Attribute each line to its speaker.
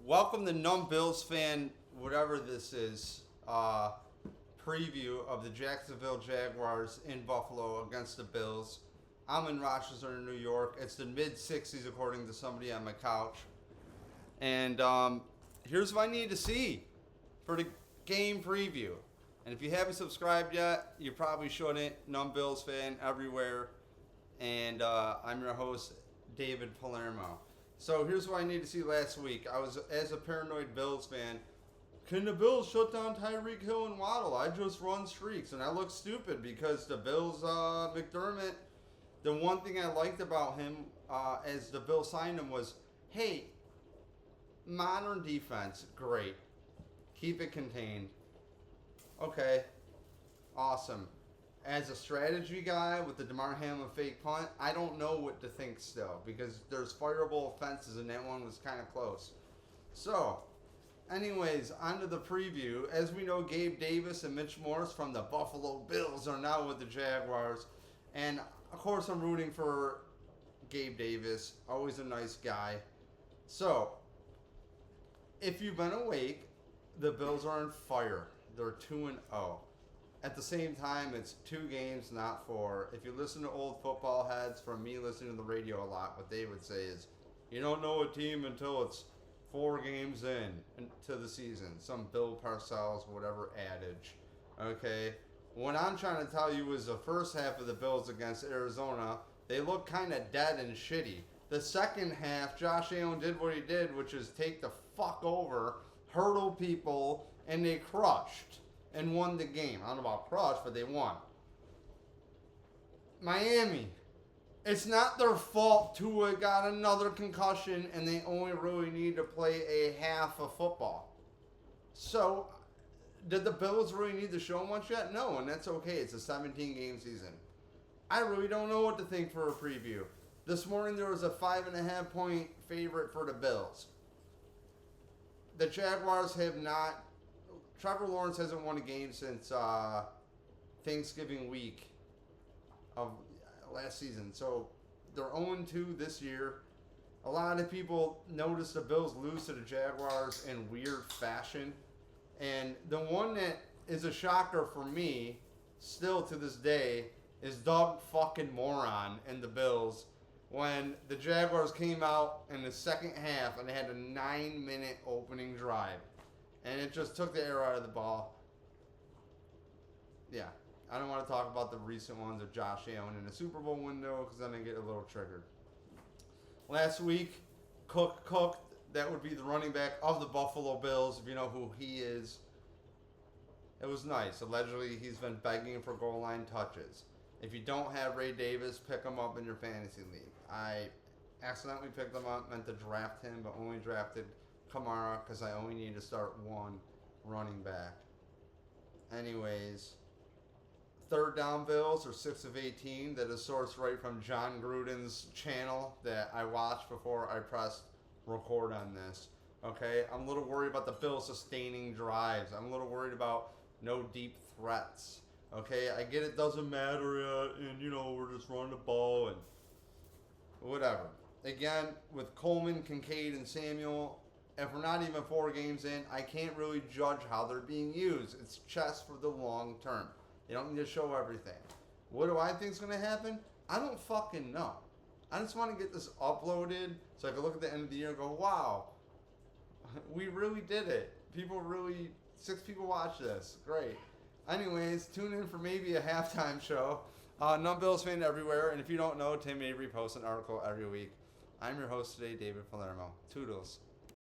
Speaker 1: Welcome to Numb Bills fan, whatever this is, preview of the Jacksonville Jaguars in Buffalo against the Bills. I'm in Rochester, New York. It's the mid-60s according to somebody on my couch. And here's what I need to see for the game preview. And if you haven't subscribed yet, you probably shouldn't. Numb Bills fan everywhere. And I'm your host, David Palermo. So here's what I need to see last week. I was, as a paranoid Bills fan, can the Bills shut down Tyreek Hill and Waddle? I just run streaks. And I look stupid because the Bills, McDermott, the one thing I liked about him as the Bills signed him was, hey, modern defense, great. Keep it contained. Okay, awesome. As a strategy guy with the DeMar Hamlin fake punt, I don't know what to think still because there's fireable offenses and that one was kind of close. So, anyways, on to the preview. As we know, Gabe Davis and Mitch Morse from the Buffalo Bills are now with the Jaguars. And, of course, I'm rooting for Gabe Davis. Always a nice guy. So, if you've been awake, the Bills are on fire. They're 2-0. At the same time, it's 2 games, not 4. If you listen to old football heads from me listening to the radio a lot, what they would say is, you don't know a team until it's 4 games into the season. Some Bill Parcells, whatever adage. Okay? What I'm trying to tell you is the first half of the Bills against Arizona, they look kind of dead and shitty. The second half, Josh Allen did what he did, which is take the fuck over, hurdle people, and they crushed and won the game. I don't know about crush, but they won. Miami. It's not their fault Tua got another concussion and they only really need to play a half of football. So, did the Bills really need to show much yet? No, and that's okay. It's a 17-game season. I really don't know what to think for a preview. This morning there was a 5.5 point favorite for the Bills. The Jaguars have not. Trevor Lawrence hasn't won a game since Thanksgiving week of last season. So they're 0-2 this year. A lot of people notice the Bills lose to the Jaguars in weird fashion. And the one that is a shocker for me, still to this day, is Doug fucking Moron and the Bills. When the Jaguars came out in the second half and they had a 9-minute opening drive. And it just took the air out of the ball. Yeah. I don't want to talk about the recent ones of Josh Allen in the Super Bowl window because then I get a little triggered. Last week, Cook, that would be the running back of the Buffalo Bills, if you know who he is. It was nice. Allegedly, he's been begging for goal line touches. If you don't have Ray Davis, pick him up in your fantasy league. I accidentally picked him up, meant to draft him, but only drafted Kamara because I only need to start one running back. Anyways, third down Bills are 6 of 18. That is sourced right from John Gruden's channel that I watched before I pressed record on this. Okay, I'm a little worried about the Bills sustaining drives. I'm a little worried about no deep threats. Okay, I get it doesn't matter yet, and we're just running the ball and whatever. Again, with Coleman, Kincaid, and Samuel, if we're not even 4 games in, I can't really judge how they're being used. It's chess for the long term. You don't need to show everything. What do I think is going to happen? I don't fucking know. I just want to get this uploaded so I can look at the end of the year and go, wow, we really did it. 6 people watch this. Great. Anyways, tune in for maybe a halftime show. Numb Bills fan everywhere. And if you don't know, Tim Avery posts an article every week. I'm your host today, David Palermo. Toodles.